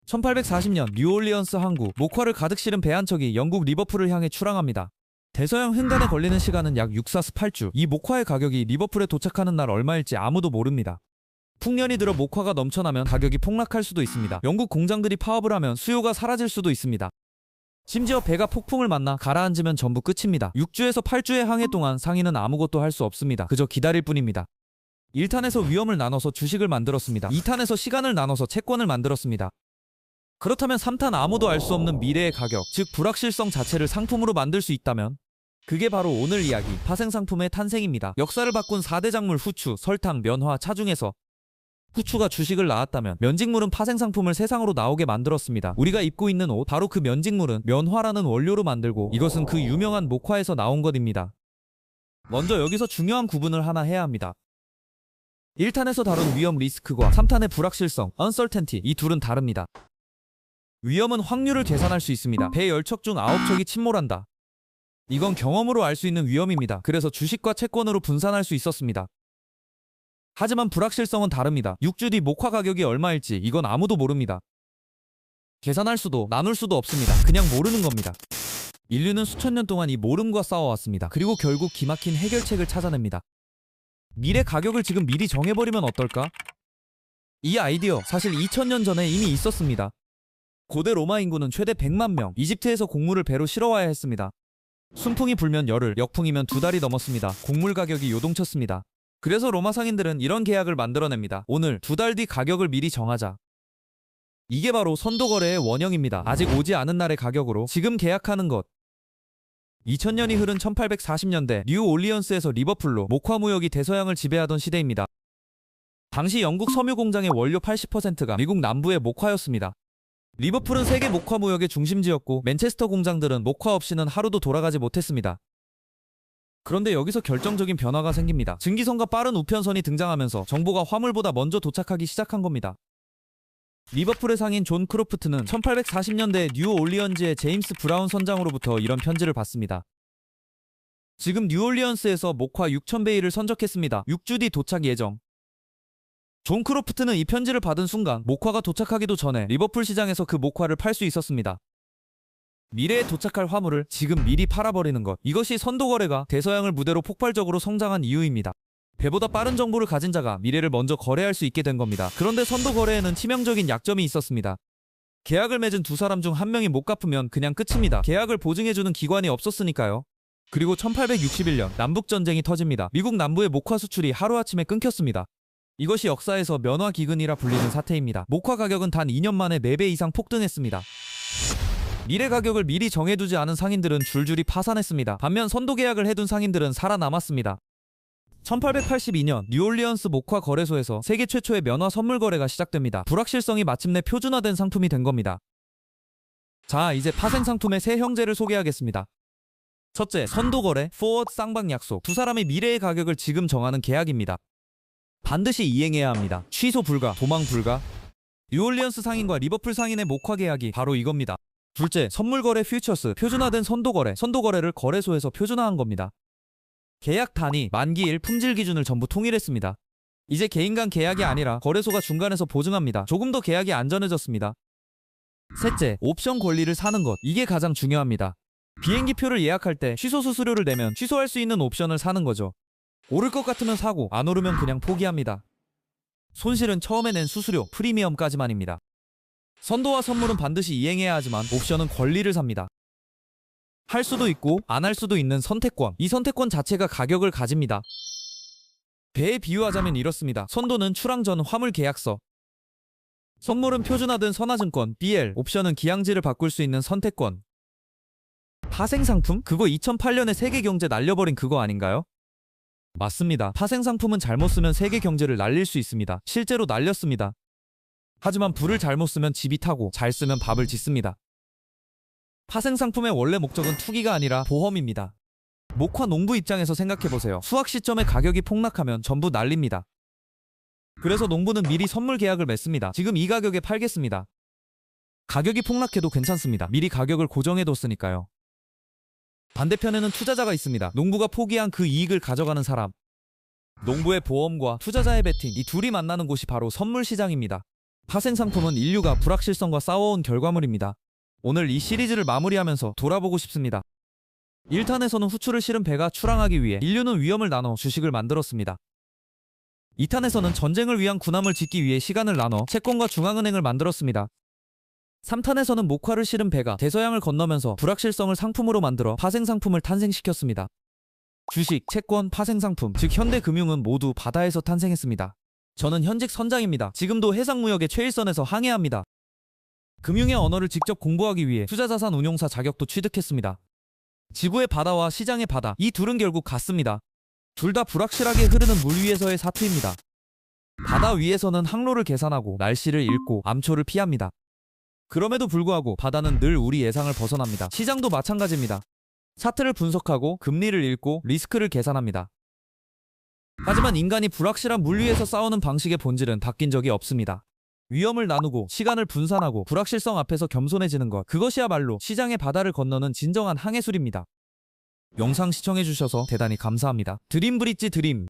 1840년 뉴올리언스 항구, 목화를 가득 실은 배 한 척이 영국 리버풀을 향해 출항합니다. 대서양 횡단에 걸리는 시간은 약 6사스 8주. 이 목화의 가격이 리버풀에 도착하는 날 얼마일지 아무도 모릅니다. 풍년이 들어 목화가 넘쳐나면 가격이 폭락할 수도 있습니다. 영국 공장들이 파업을 하면 수요가 사라질 수도 있습니다. 심지어 배가 폭풍을 만나 가라앉으면 전부 끝입니다. 6주에서 8주의 항해 동안 상인은 아무것도 할 수 없습니다. 그저 기다릴 뿐입니다. 1탄에서 위험을 나눠서 주식을 만들었습니다. 2탄에서 시간을 나눠서 채권을 만들었습니다. 그렇다면 3탄 아무도 알 수 없는 미래의 가격, 즉 불확실성 자체를 상품으로 만들 수 있다면? 그게 바로 오늘 이야기, 파생상품의 탄생입니다. 역사를 바꾼 4대 작물 후추, 설탕, 면화, 차 중에서 후추가 주식을 낳았다면 면직물은 파생상품을 세상으로 나오게 만들었습니다. 우리가 입고 있는 옷, 바로 그 면직물은 면화라는 원료로 만들고 이것은 그 유명한 목화에서 나온 것입니다. 먼저 여기서 중요한 구분을 하나 해야 합니다. 1탄에서 다룬 위험 리스크와 3탄의 불확실성, uncertainty, 이 둘은 다릅니다. 위험은 확률을 계산할 수 있습니다. 배 10척 중 9척이 침몰한다. 이건 경험으로 알 수 있는 위험입니다. 그래서 주식과 채권으로 분산할 수 있었습니다. 하지만 불확실성은 다릅니다. 6주 뒤 목화 가격이 얼마일지 이건 아무도 모릅니다. 계산할 수도 나눌 수도 없습니다. 그냥 모르는 겁니다. 인류는 수천 년 동안 이 모름과 싸워왔습니다. 그리고 결국 기막힌 해결책을 찾아냅니다. 미래 가격을 지금 미리 정해버리면 어떨까? 이 아이디어 사실 2000년 전에 이미 있었습니다. 고대 로마 인구는 최대 100만 명, 이집트에서 곡물을 배로 실어와야 했습니다. 순풍이 불면 열흘, 역풍이면 2달이 넘었습니다. 곡물 가격이 요동쳤습니다. 그래서 로마 상인들은 이런 계약을 만들어냅니다. 오늘 2달 뒤 가격을 미리 정하자. 이게 바로 선도거래의 원형입니다. 아직 오지 않은 날의 가격으로 지금 계약하는 것. 2000년이 흐른 1840년대 뉴올리언스에서 리버풀로 목화 무역이 대서양을 지배하던 시대입니다. 당시 영국 섬유 공장의 원료 80%가 미국 남부의 목화였습니다. 리버풀은 세계 목화 무역의 중심지였고 맨체스터 공장들은 목화 없이는 하루도 돌아가지 못했습니다. 그런데 여기서 결정적인 변화가 생깁니다. 증기선과 빠른 우편선이 등장하면서 정보가 화물보다 먼저 도착하기 시작한 겁니다. 리버풀의 상인 존 크로프트는 1840년대 뉴올리언즈의 제임스 브라운 선장으로부터 이런 편지를 받습니다. 지금 뉴올리언스에서 목화 6000베일을 선적했습니다. 6주 뒤 도착 예정. 존 크로프트는 이 편지를 받은 순간 목화가 도착하기도 전에 리버풀 시장에서 그 목화를 팔 수 있었습니다. 미래에 도착할 화물을 지금 미리 팔아버리는 것. 이것이 선도거래가 대서양을 무대로 폭발적으로 성장한 이유입니다. 배보다 빠른 정보를 가진 자가 미래를 먼저 거래할 수 있게 된 겁니다. 그런데 선도거래에는 치명적인 약점이 있었습니다. 계약을 맺은 두 사람 중 한 명이 못 갚으면 그냥 끝입니다. 계약을 보증해주는 기관이 없었으니까요. 그리고 1861년 남북전쟁이 터집니다. 미국 남부의 목화 수출이 하루아침에 끊겼습니다. 이것이 역사에서 면화기근이라 불리는 사태입니다. 목화 가격은 단 2년 만에 4배 이상 폭등했습니다. 미래 가격을 미리 정해두지 않은 상인들은 줄줄이 파산했습니다. 반면 선도 계약을 해둔 상인들은 살아남았습니다. 1882년 뉴올리언스 목화 거래소에서 세계 최초의 면화 선물 거래가 시작됩니다. 불확실성이 마침내 표준화된 상품이 된 겁니다. 자, 이제 파생 상품의 세 형제를 소개하겠습니다. 첫째, 선도 거래, 포워드 쌍방 약속. 두 사람이 미래의 가격을 지금 정하는 계약입니다. 반드시 이행해야 합니다. 취소 불가, 도망 불가. 뉴올리언스 상인과 리버풀 상인의 목화 계약이 바로 이겁니다. 둘째, 선물거래 퓨처스, 표준화된 선도거래. 선도거래를 거래소에서 표준화한 겁니다. 계약 단위, 만기일, 품질 기준을 전부 통일했습니다. 이제 개인 간 계약이 아니라 거래소가 중간에서 보증합니다. 조금 더 계약이 안전해졌습니다. 셋째, 옵션 권리를 사는 것. 이게 가장 중요합니다. 비행기표를 예약할 때 취소 수수료를 내면 취소할 수 있는 옵션을 사는 거죠. 오를 것 같으면 사고 안 오르면 그냥 포기합니다. 손실은 처음에 낸 수수료, 프리미엄까지만입니다. 선도와 선물은 반드시 이행해야 하지만 옵션은 권리를 삽니다. 할 수도 있고 안 할 수도 있는 선택권. 이 선택권 자체가 가격을 가집니다. 배에 비유하자면 이렇습니다. 선도는 출항 전 화물 계약서, 선물은 표준화된 선화증권, BL, 옵션은 기항지를 바꿀 수 있는 선택권. 파생상품? 그거 2008년에 세계 경제 날려버린 그거 아닌가요? 맞습니다. 파생상품은 잘못 쓰면 세계 경제를 날릴 수 있습니다. 실제로 날렸습니다. 하지만 불을 잘못 쓰면 집이 타고 잘 쓰면 밥을 짓습니다. 파생상품의 원래 목적은 투기가 아니라 보험입니다. 목화 농부 입장에서 생각해보세요. 수확 시점에 가격이 폭락하면 전부 날립니다. 그래서 농부는 미리 선물 계약을 맺습니다. 지금 이 가격에 팔겠습니다. 가격이 폭락해도 괜찮습니다. 미리 가격을 고정해뒀으니까요. 반대편에는 투자자가 있습니다. 농부가 포기한 그 이익을 가져가는 사람. 농부의 보험과 투자자의 베팅, 이 둘이 만나는 곳이 바로 선물 시장입니다. 파생상품은 인류가 불확실성과 싸워온 결과물입니다. 오늘 이 시리즈를 마무리하면서 돌아보고 싶습니다. 1탄에서는 후추를 실은 배가 출항하기 위해 인류는 위험을 나눠 주식을 만들었습니다. 2탄에서는 전쟁을 위한 군함을 짓기 위해 시간을 나눠 채권과 중앙은행을 만들었습니다. 3탄에서는 목화를 실은 배가 대서양을 건너면서 불확실성을 상품으로 만들어 파생상품을 탄생시켰습니다. 주식, 채권, 파생상품, 즉 현대금융은 모두 바다에서 탄생했습니다. 저는 현직 선장입니다. 지금도 해상무역의 최일선에서 항해합니다. 금융의 언어를 직접 공부하기 위해 투자자산 운용사 자격도 취득했습니다. 지구의 바다와 시장의 바다, 이 둘은 결국 같습니다. 둘 다 불확실하게 흐르는 물 위에서의 사투입니다. 바다 위에서는 항로를 계산하고 날씨를 읽고 암초를 피합니다. 그럼에도 불구하고 바다는 늘 우리 예상을 벗어납니다. 시장도 마찬가지입니다. 차트를 분석하고 금리를 읽고 리스크를 계산합니다. 하지만 인간이 불확실한 물 위에서 싸우는 방식의 본질은 바뀐 적이 없습니다. 위험을 나누고 시간을 분산하고 불확실성 앞에서 겸손해지는 것, 그것이야말로 시장의 바다를 건너는 진정한 항해술입니다. 영상 시청해주셔서 대단히 감사합니다. 드림브릿지 드림